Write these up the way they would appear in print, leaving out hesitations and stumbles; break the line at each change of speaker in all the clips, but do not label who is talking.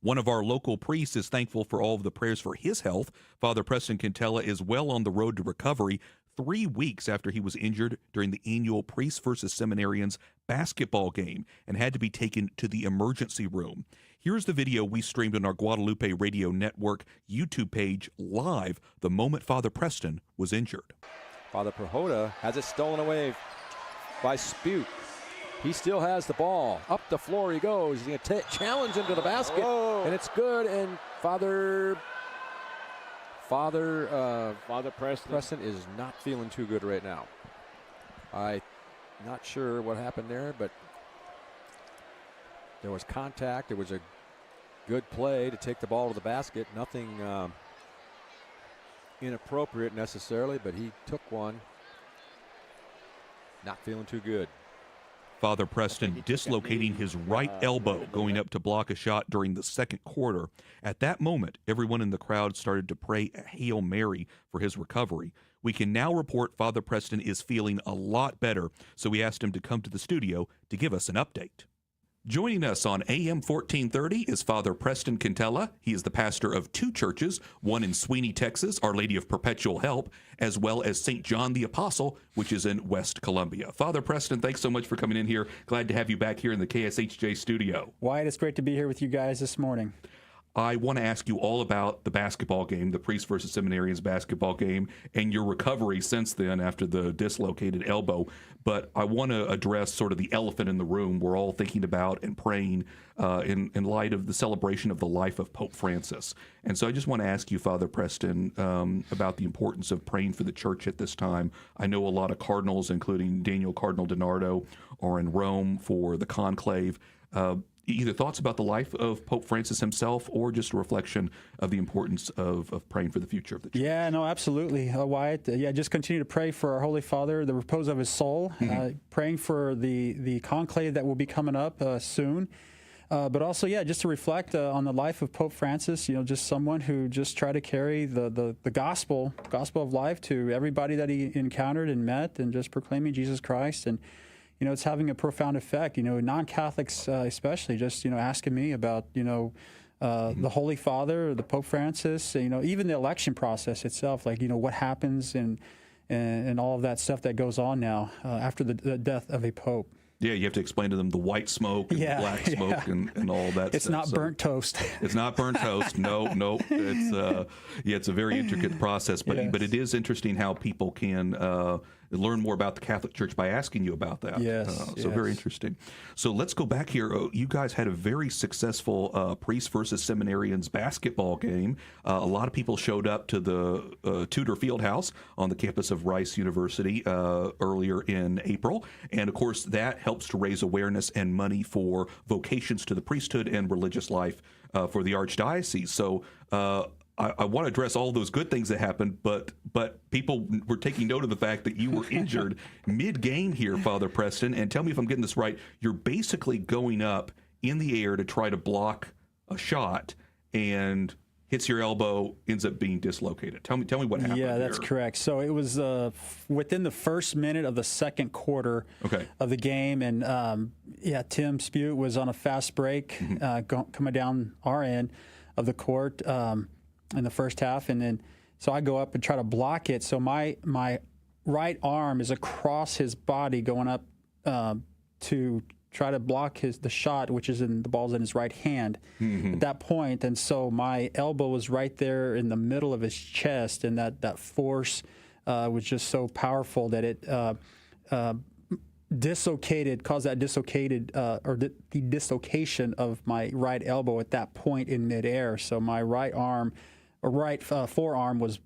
One of our local priests is thankful for all of the prayers for his health. Father Preston Quintela is well on the road to recovery 3 weeks after he was injured during the annual Priests versus Seminarians basketball game and had to be taken to the emergency room. Here's the video we streamed on our Guadalupe Radio Network YouTube page live the moment Father Preston was injured.
Father Perhoda has it stolen away by Spute. He still has the ball. Up the floor he goes. He's going to challenge him to the basket. Whoa. And it's good. And Father Preston is not feeling too good right now. I'm not sure what happened there, but there was contact. It was a good play to take the ball to the basket. Nothing inappropriate necessarily, but he took one. Not feeling too good.
Father Preston dislocating his right elbow going up to block a shot during the second quarter. At that moment, everyone in the crowd started to pray a Hail Mary for his recovery. We can now report Father Preston is feeling a lot better, so we asked him to come to the studio to give us an update. Joining us on AM 1430 is Father Preston Quintela. He is the pastor of two churches, one in Sweeny, Texas, Our Lady of Perpetual Help, as well as St. John the Apostle, which is in West Columbia. Father Preston, thanks so much for coming in here. Glad to have you back here in the KSHJ studio.
Wyatt, it's great to be here with you guys this morning.
I want to ask you all about the basketball game, the Priests versus Seminarians basketball game, and your recovery since then after the dislocated elbow. But I want to address sort of the elephant in the room we're all thinking about and praying in light of the celebration of the life of Pope Francis. And so I just want to ask you, Father Preston, about the importance of praying for the church at this time. I know a lot of cardinals, including Daniel Cardinal DiNardo, are in Rome for the conclave. Either thoughts about the life of Pope Francis himself or just a reflection of the importance of praying for the future of the church.
Yeah, no, absolutely, Wyatt. Just continue to pray for our Holy Father, the repose of his soul, praying for the conclave that will be coming up soon. But also, just to reflect on the life of Pope Francis, just someone who just tried to carry the gospel of life to everybody that he encountered and met, and just proclaiming Jesus Christ. And it's having a profound effect, non-Catholics especially, just, asking me about, the Holy Father, the Pope Francis, even the election process itself, like, what happens and all of that stuff that goes on now after the death of a Pope.
Yeah, you have to explain to them the white smoke and the black smoke and all that
it's
stuff.
It's not burnt toast.
It's not burnt toast. No. It's a very intricate process, but it is interesting how people can learn more about the Catholic Church by asking you about that. So very interesting. So let's go back here. You guys had a very successful Priests versus Seminarians basketball game. A lot of people showed up to the Tudor Fieldhouse on the campus of Rice University earlier in April. And of course, that helps to raise awareness and money for vocations to the priesthood and religious life for the Archdiocese. So I want to address all those good things that happened, but people were taking note of the fact that you were injured mid-game here, Father Preston. And tell me if I'm getting this right. You're basically going up in the air to try to block a shot and hits your elbow, ends up being dislocated. Tell me what happened.
Yeah, that's correct. So it was within the first minute of the second quarter of the game, and Tim Spute was on a fast break coming down our end of the court in the first half, and then so I go up and try to block it. So my right arm is across his body going up to try to block the shot, which is the ball's in his right hand at that point. And so my elbow was right there in the middle of his chest, and that force was just so powerful that it caused that the dislocation of my right elbow at that point in midair. So my right forearm was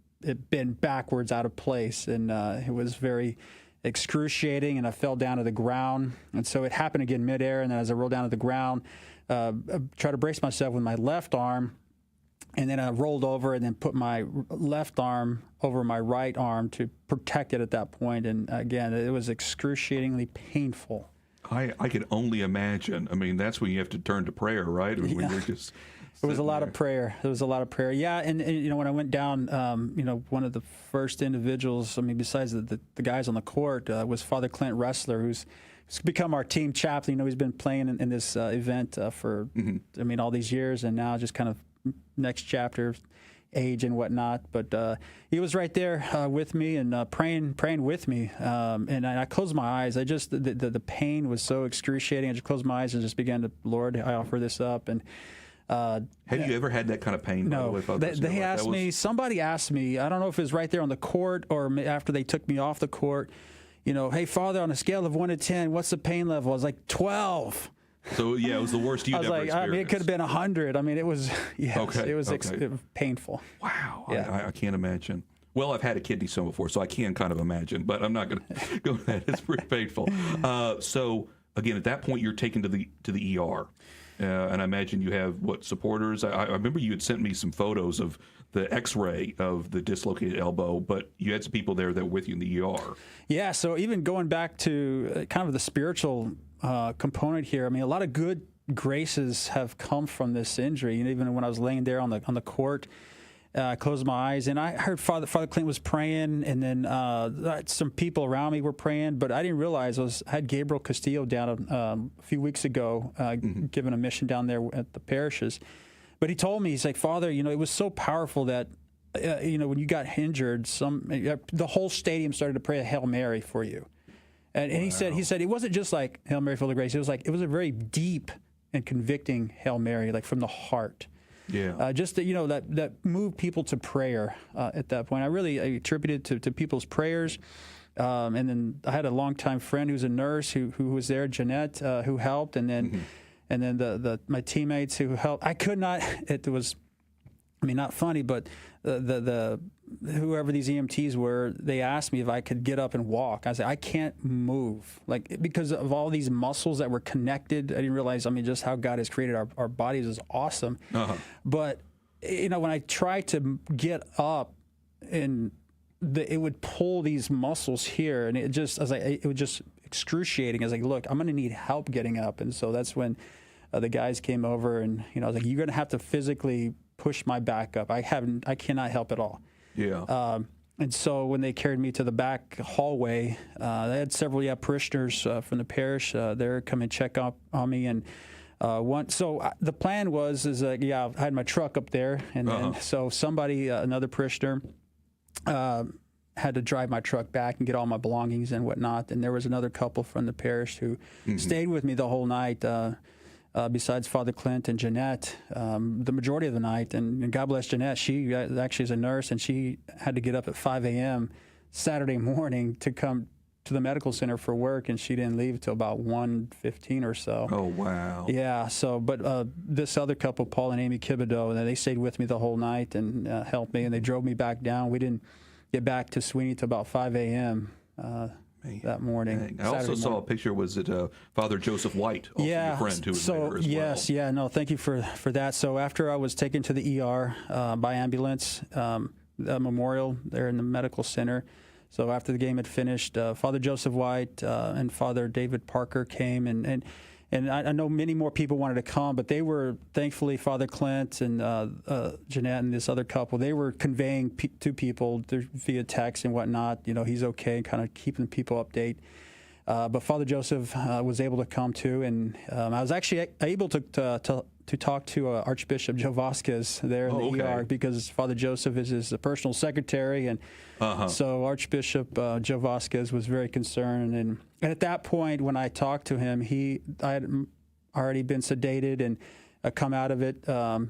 bent backwards out of place, and it was very excruciating, and I fell down to the ground. And so it happened again midair, and then as I rolled down to the ground, I tried to brace myself with my left arm, and then I rolled over and then put my left arm over my right arm to protect it at that point. And again, it was excruciatingly painful.
I could only imagine. I mean, that's when you have to turn to prayer, right? When you're just
it was a lot of prayer. There was a lot of prayer. Yeah, and when I went down, one of the first individuals, besides the guys on the court, was Father Clint Ressler, who's he's become our team chaplain. He's been playing in this event for, all these years, and now just kind of next chapter, age and whatnot. But he was right there with me and praying with me. And I closed my eyes. The pain was so excruciating. I just closed my eyes and just began to, Lord, I offer this up. And
have you ever had that kind of pain?
No. They asked me, somebody asked me, I don't know if it was right there on the court or after they took me off the court, hey, Father, on a scale of 1 to 10, what's the pain level? I was like, 12.
So, it was the worst you'd ever experienced.
It could have been 100. It was, it was painful.
Wow. Yeah. I can't imagine. Well, I've had a kidney stone before, so I can kind of imagine, but I'm not going to go with that. It's pretty painful. So, again, at that point, you're taken to the ER. And I imagine you have, supporters? I remember you had sent me some photos of the x-ray of the dislocated elbow, but you had some people there that were with you in the ER. Yeah, so even going back to kind of the spiritual component here, a lot of good graces have come from this injury. And even when I was laying there on the court, I closed my eyes, and I heard Father Clint was praying, and then some people around me were praying, but I didn't realize I had Gabriel Castillo down a few weeks ago, giving a mission down there at the parishes. But he told me, he's like, Father, it was so powerful that, when you got injured, the whole stadium started to pray a Hail Mary for you. And he said it wasn't just like Hail Mary full of grace. It was a very deep and convicting Hail Mary, like from the heart. Yeah. Just that moved people to prayer at that point. I attributed it to people's prayers. And then I had a longtime friend who's a nurse who was there, Jeanette, who helped, and then my teammates who helped. I could not. It was, not funny, but the whoever these EMTs were, they asked me if I could get up and walk. I said, I can't move, because of all these muscles that were connected. I didn't realize, just how God has created our bodies is awesome. But, when I tried to get up, and it would pull these muscles here, and it was just excruciating. I was like, look, I'm going to need help getting up. And so that's when the guys came over, and, I was like, you're going to have to physically push my back up. I cannot help at all. Yeah. And so when they carried me to the back hallway, they had several parishioners from the parish there come and check up on me. And the plan was I had my truck up there, and then so somebody, another parishioner, had to drive my truck back and get all my belongings and whatnot. And there was another couple from the parish who stayed with me the whole night. Besides Father Clint and Jeanette, the majority of the night. And God bless Jeanette, she actually is a nurse, and she had to get up at 5 a.m. Saturday morning to come to the medical center for work, and she didn't leave till about 1:15 or so. Oh, wow. Yeah, so, but this other couple, Paul and Amy Kibido, they stayed with me the whole night and helped me, and they drove me back down. We didn't get back to Sweeny till about 5 a.m. That morning. I also saw a picture. Was it Father Joseph Wyatt, also your friend, who was there as well? No, thank you for that. So after I was taken to the ER by ambulance, Memorial there in the medical center. So after the game had finished, Father Joseph Wyatt and Father David Parker came, and I know many more people wanted to come, but they were, thankfully, Father Clint and Jeanette and this other couple, they were conveying to people via text and whatnot, he's okay, and kind of keeping people update. But Father Joseph was able to come too, and I was actually able to talk to Archbishop Joe Vasquez there in the ER, because Father Joseph is his personal secretary, and so Archbishop Joe Vasquez was very concerned. And at that point, when I talked to him, I had already been sedated and come out of it, and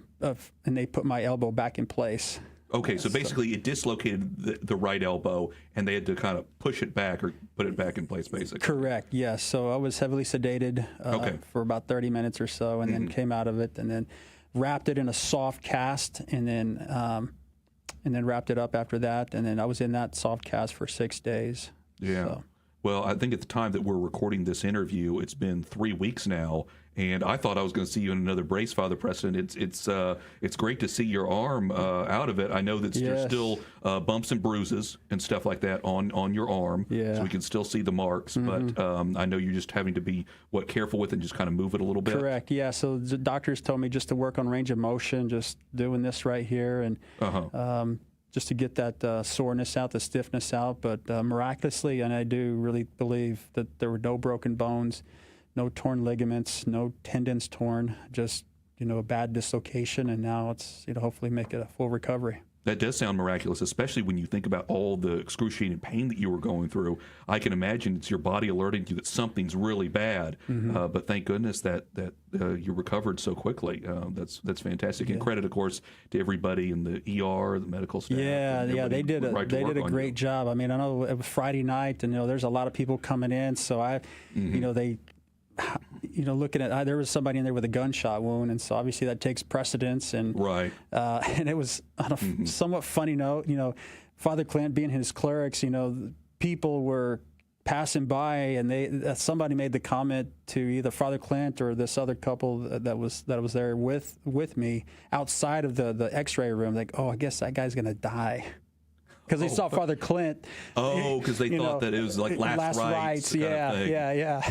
they put my elbow back in place. Okay, so basically it dislocated the right elbow, and they had to kind of push it back or put it back in place, basically. Correct, yes. So I was heavily sedated for about 30 minutes or so, and then came out of it, and then wrapped it in a soft cast, and then wrapped it up after that, and then I was in that soft cast for 6 days. Yeah. So. Well, I think at the time that we're recording this interview, it's been 3 weeks now, and I thought I was going to see you in another brace, Father Preston. It's great to see your arm out of it. I know that there's still bumps and bruises and stuff like that on your arm, so we can still see the marks. But I know you're just having to be careful with it and just kind of move it a little bit. Correct. Yeah. So the doctors told me just to work on range of motion, just doing this right here, and
just to get that soreness out, the stiffness out. But miraculously, and I do really believe that there were no broken bones, no torn ligaments, no tendons torn, just, a bad dislocation. And now it's, hopefully make it a full recovery.
That does sound miraculous, especially when you think about all the excruciating pain that you were going through. I can imagine it's your body alerting you that something's really bad. But thank goodness that you recovered so quickly. That's fantastic. And credit, of course, to everybody in the ER, the medical staff.
They did a great job. I mean, I know it was Friday night, and there's a lot of people coming in. So they. Looking at there was somebody in there with a gunshot wound, and so obviously that takes precedence. And and it was on a somewhat funny note. Father Clint, being his clerics, people were passing by, and somebody made the comment to either Father Clint or this other couple that was there with me outside of the X-ray room. Like, oh, I guess that guy's gonna die. Because they saw Father Clint.
Oh, because they thought that it was like last rites.
Yeah.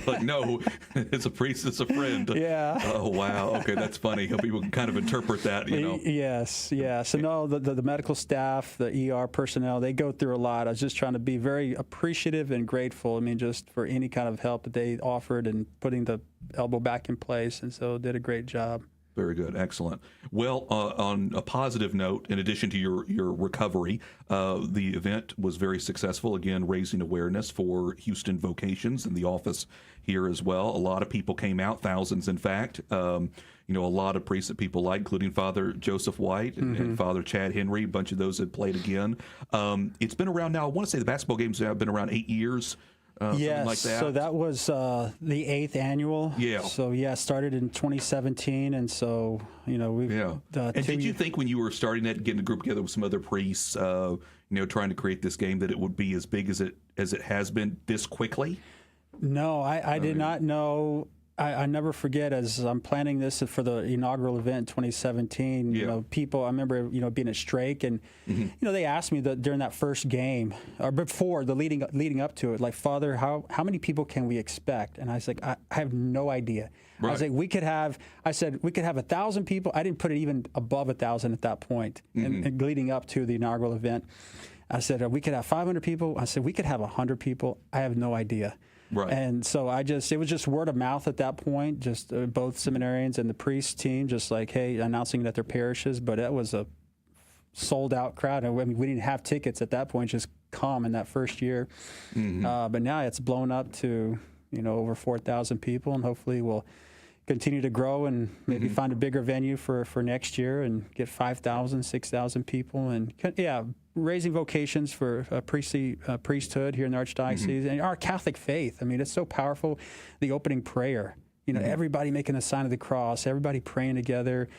Like, no, it's a priest, it's a friend.
Yeah.
Oh, wow. Okay, that's funny. How people can kind of interpret that,
Yes, yeah. So, no, the medical staff, the ER personnel, they go through a lot. I was just trying to be very appreciative and grateful. I mean, just for any kind of help that they offered and putting the elbow back in place. And so did a great job.
Very good. Excellent. Well, on a positive note, in addition to your recovery, the event was very successful, again, raising awareness for Houston vocations and the office here as well. A lot of people came out, thousands, in fact. A lot of priests that people like, including Father Joseph Wyatt and Father Chad Henry. A bunch of those had played again. It's been around now, I want to say the basketball games have been around 8 years.
Yes,
like that.
So that was the 8th annual.
Yeah.
So started in 2017, and so we've.
Yeah. And did you think when you were starting that, getting a group together with some other priests, trying to create this game, that it would be as big as it has been this quickly?
No, I did not know. I never forget, as I'm planning this for the inaugural event in 2017, people, I remember, being at Strake, and, they asked me during that first game, or before, the leading up to it, like, Father, how many people can we expect? And I was like, I have no idea. Right. I was like, we could have 1,000 people. I didn't put it even above 1,000 at that point, and leading up to the inaugural event. I said, we could have 500 people. I said, we could have 100 people. I have no idea.
Right.
And so it was just word of mouth at that point, just both seminarians and the priest team, just like, hey, announcing it at their parishes. But it was a sold out crowd. I mean, we didn't have tickets at that point, just come in that first year. But now it's blown up to, over 4,000 people, and hopefully we'll continue to grow and maybe find a bigger venue for next year and get 5,000, 6,000 people. And raising vocations for priesthood here in the Archdiocese and our Catholic faith. I mean, it's so powerful. The opening prayer, everybody making the sign of the cross, everybody praying together.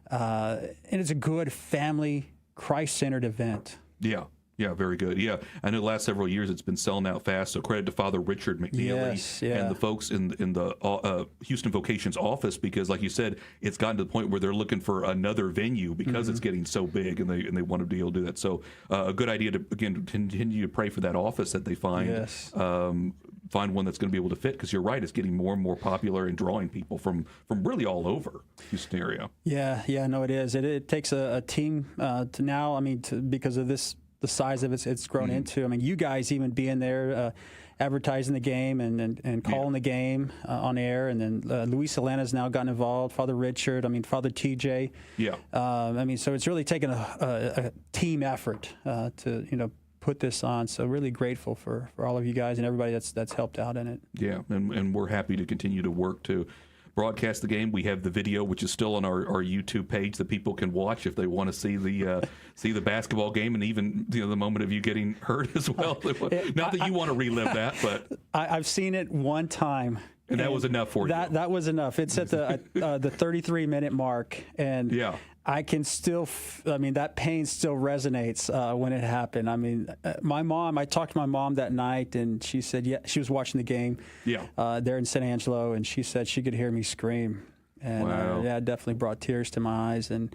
And it's a good family, Christ-centered event.
Yeah. Yeah, very good. Yeah, I know the last several years it's been selling out fast. So credit to Father Richard McNeely and the folks in the Houston Vocations office, because, like you said, it's gotten to the point where they're looking for another venue because it's getting so big, and they want to be able to do that. So a good idea to, again, continue to pray for that office that they find. Find one that's going to be able to fit, because you're right, it's getting more and more popular and drawing people from really all over Houston area. Yeah,
no, it is. It takes a team to now. I mean, because of this. The size of it's grown into. I mean, you guys even being there, advertising the game and calling the game on air, and then Luis Elena's now gotten involved. Father Richard, Father TJ.
Yeah.
So it's really taken a team effort to put this on. So really grateful for all of you guys and everybody that's helped out in it.
Yeah, and we're happy to continue to work to broadcast the game. We have the video, which is still on our YouTube page, that people can watch if they want to see the basketball game, and even the moment of you getting hurt as well. Not that you want to relive that, but
I've seen it one time.
And that was enough for you.
That was enough. It's at the 33-minute mark, and I can still, that pain still resonates when it happened. I talked to my mom that night, and she said, she was watching the game there in San Angelo, and she said she could hear me scream. And it definitely brought tears to my eyes. And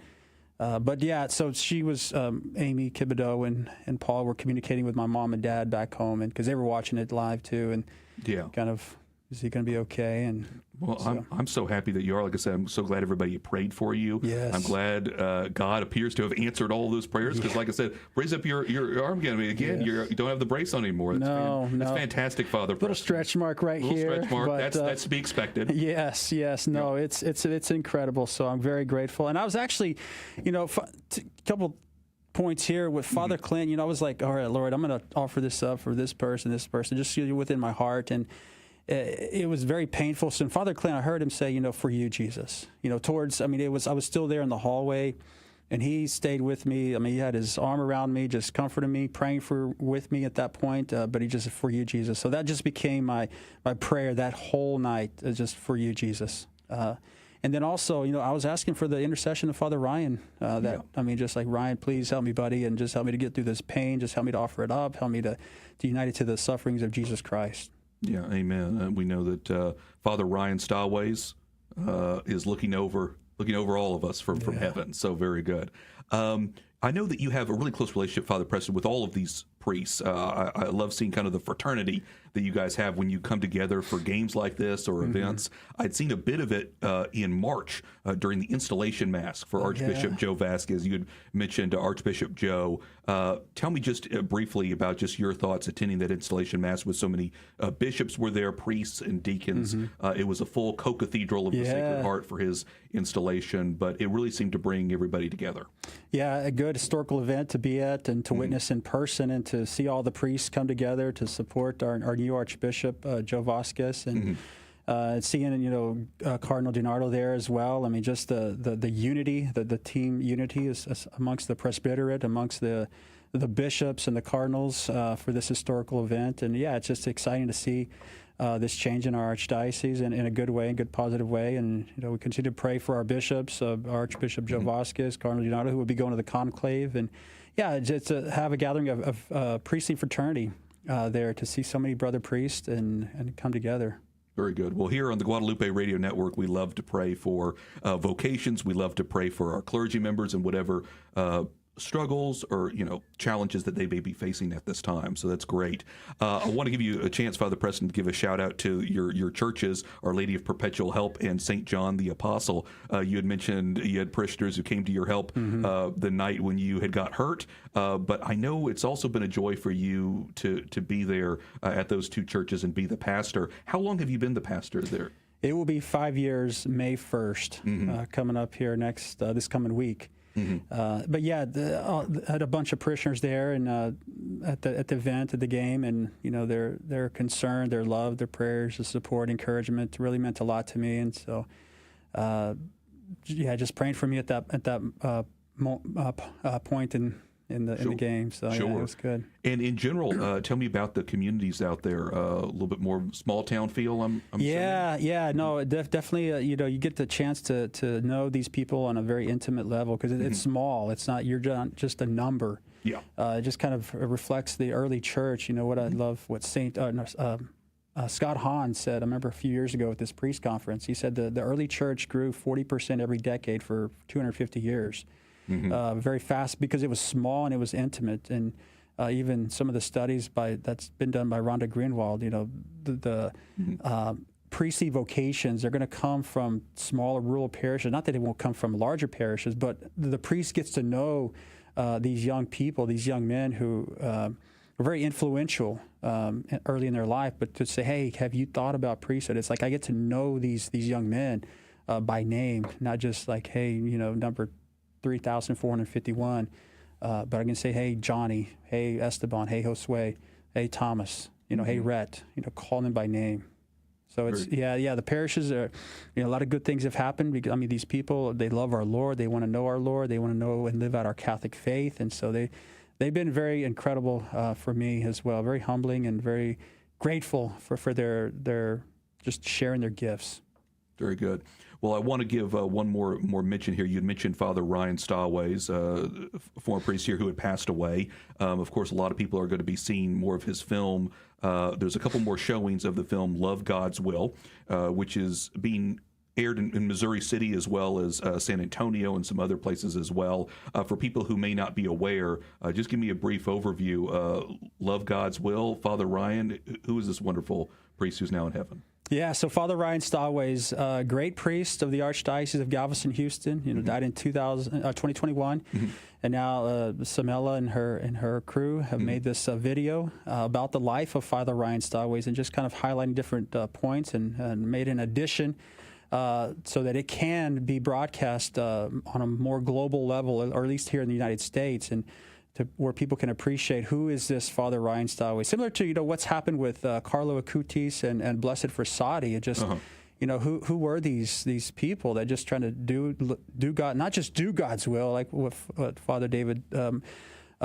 so she was, Amy Kibideau and Paul were communicating with my mom and dad back home, and because they were watching it live too, and kind of Is he going to be okay? And
well, so. I'm so happy that you are. Like I said, I'm so glad everybody prayed for you.
Yes.
I'm glad God appears to have answered all those prayers because, like I said, raise up your arm again. I mean, again, you don't have the brace on anymore. That's That's fantastic, Father.
Little stretch mark right here.
Little stretch mark. But, that's to be expected.
Yes. No, it's incredible. So I'm very grateful. And I was actually, a couple points here with Father Clint. I was like, all right, Lord, I'm going to offer this up for this person, just within my heart. And it was very painful. So in Father Clint, I heard him say, for you, Jesus, I was still there in the hallway and he stayed with me. He had his arm around me, just comforting me, praying with me at that point. But he just, for you, Jesus. So that just became my prayer that whole night, just for you, Jesus. And then also, I was asking for the intercession of Father Ryan. Just like, Ryan, please help me, buddy, and just help me to get through this pain. Just help me to offer it up. Help me to unite it to the sufferings of Jesus Christ. Yeah,
amen. We know that Father Ryan Staways is looking over all of us from heaven. So very good. I know that you have a really close relationship, Father Preston, with all of these priests. I love seeing kind of the fraternity that you guys have when you come together for games like this or events. I'd seen a bit of it in March during the installation mass for Archbishop Joe Vasquez. You had mentioned Archbishop Joe. Tell me just briefly about just your thoughts attending that installation mass with so many bishops were there, priests and deacons. It was a full co-cathedral of the Sacred Heart for his installation, but it really seemed to bring everybody together.
Yeah, a good historical event to be at and to witness in person and to see all the priests come together to support our new Archbishop, Joe Vasquez, and seeing, Cardinal DiNardo there as well. Just the unity, the team unity is amongst the presbyterate, amongst the bishops and the cardinals for this historical event. And it's just exciting to see this change in our archdiocese in a good way, a good positive way. And, we continue to pray for our bishops, Archbishop Joe Vasquez, Cardinal DiNardo, who will be going to the conclave. And just to have a gathering of priestly fraternity there to see so many brother priests and come together.
Very good. Well, here on the Guadalupe Radio Network, we love to pray for vocations. We love to pray for our clergy members and whatever struggles or challenges that they may be facing at this time. So that's great. I want to give you a chance, Father Preston, to give a shout out to your churches, Our Lady of Perpetual Help and St. John the Apostle. You had mentioned you had parishioners who came to your help the night when you had got hurt, but I know it's also been a joy for you to be there at those two churches and be the pastor. How long have you been the pastor there?
It will be 5 years, May 1st, coming up here this coming week. But had a bunch of parishioners there and at the event, at the game, and their concern, their love, their prayers, the support, encouragement really meant a lot to me. And so, just praying for me at that point in the game. So it was good.
And in general, tell me about the communities out there. A little bit more small town feel. I'm assuming.
No, definitely. You get the chance to know these people on a very intimate level because it's small. It's not you're just a number.
Yeah.
It just kind of reflects the early church. What I love, what Scott Hahn said. I remember a few years ago at this priest conference. He said the early church grew 40% every decade for 250 years. Very fast because it was small and it was intimate. And even some of the studies that's been done by Rhonda Greenwald, the priestly vocations are going to come from smaller rural parishes. Not that it won't come from larger parishes, but the priest gets to know these young people, these young men who are very influential early in their life. But to say, hey, have you thought about priesthood? It's like I get to know these young men by name, not just like, hey, number 3,451, but I can say, hey, Johnny, hey, Esteban, hey, Josue, hey, Thomas, hey, Rhett, call them by name. So it's, the parishes are, a lot of good things have happened because, these people, they love our Lord, they want to know our Lord, they want to know and live out our Catholic faith, and so they've been very incredible for me as well, very humbling and very grateful for their just sharing their gifts.
Very good. Well, I want to give one more mention here. You had mentioned Father Ryan Staways, former priest here who had passed away. Of course, a lot of people are going to be seeing more of his film. There's a couple more showings of the film Love God's Will, which is being aired in Missouri City as well as San Antonio and some other places as well. For people who may not be aware, just give me a brief overview. Love God's Will, Father Ryan, who is this wonderful priest who's now in heaven?
Yeah, so Father Ryan Stallways, great priest of the Archdiocese of Galveston-Houston, died in 2021. And now Samela and her crew have made this video about the life of Father Ryan Stallways and just kind of highlighting different points and made an addition so that it can be broadcast on a more global level, or at least here in the United States, and where people can appreciate who is this Father Ryan Stallways. Similar to what's happened with Carlo Acutis and Blessed Frassati. It just who were these people that just trying to do God, not just do God's will, like what Father David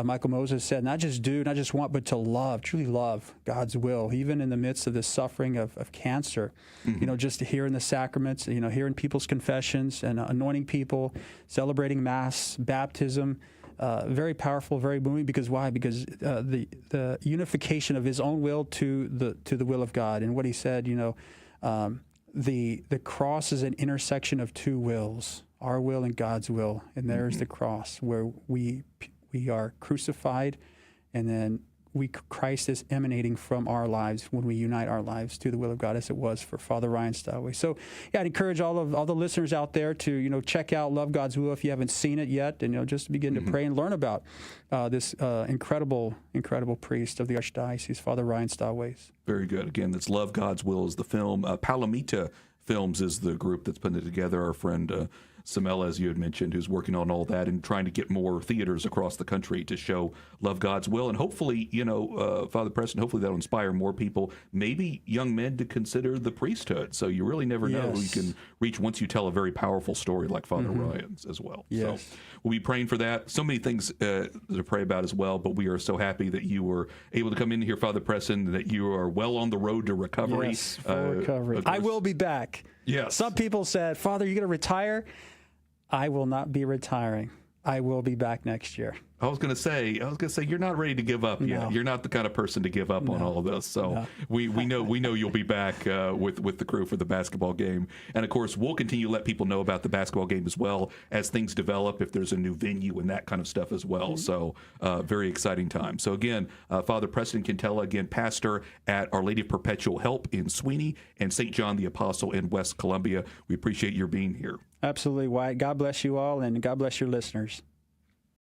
Michael Moses said, not just want, but to love, truly love God's will, even in the midst of this suffering of cancer. Just hearing the sacraments, hearing people's confessions and anointing people, celebrating Mass, baptism. Very powerful, very moving. Because why? Because the unification of his own will to the will of God, and what he said. The cross is an intersection of two wills, our will and God's will, and there's the cross where we are crucified, and then Christ is emanating from our lives when we unite our lives to the will of God, as it was for Father Ryan Stallways. So, yeah, I'd encourage all the listeners out there to check out Love God's Will if you haven't seen it yet, and just begin to pray and learn about this incredible priest of the Archdiocese, Father Ryan Stallways.
Very good. Again, that's Love God's Will is the film. Palomita Films is the group that's putting it together. Our friend Samela, as you had mentioned, who's working on all that and trying to get more theaters across the country to show Love God's Will. And hopefully, Father Preston, hopefully that'll inspire more people, maybe young men, to consider the priesthood. So you really never know who you can reach once you tell a very powerful story like Father Ryan's as well.
Yes.
So we'll be praying for that. So many things to pray about as well, but we are so happy that you were able to come in here, Father Preston, that you are well on the road to recovery.
Yes, full recovery. I will be back.
Yes.
Some people said, Father, you're going to retire? I will not be retiring. I will be back next year.
I was going to say, you're not ready to give up yet. You're not the kind of person to give up on all of this. So we know you'll be back with the crew for the basketball game. And of course, we'll continue to let people know about the basketball game as well as things develop, if there's a new venue and that kind of stuff as well. So very exciting time. So again, Father Preston Quintela, again, pastor at Our Lady of Perpetual Help in Sweeny and St. John the Apostle in West Columbia. We appreciate your being here.
Absolutely, Wyatt. God bless you all, and God bless your listeners.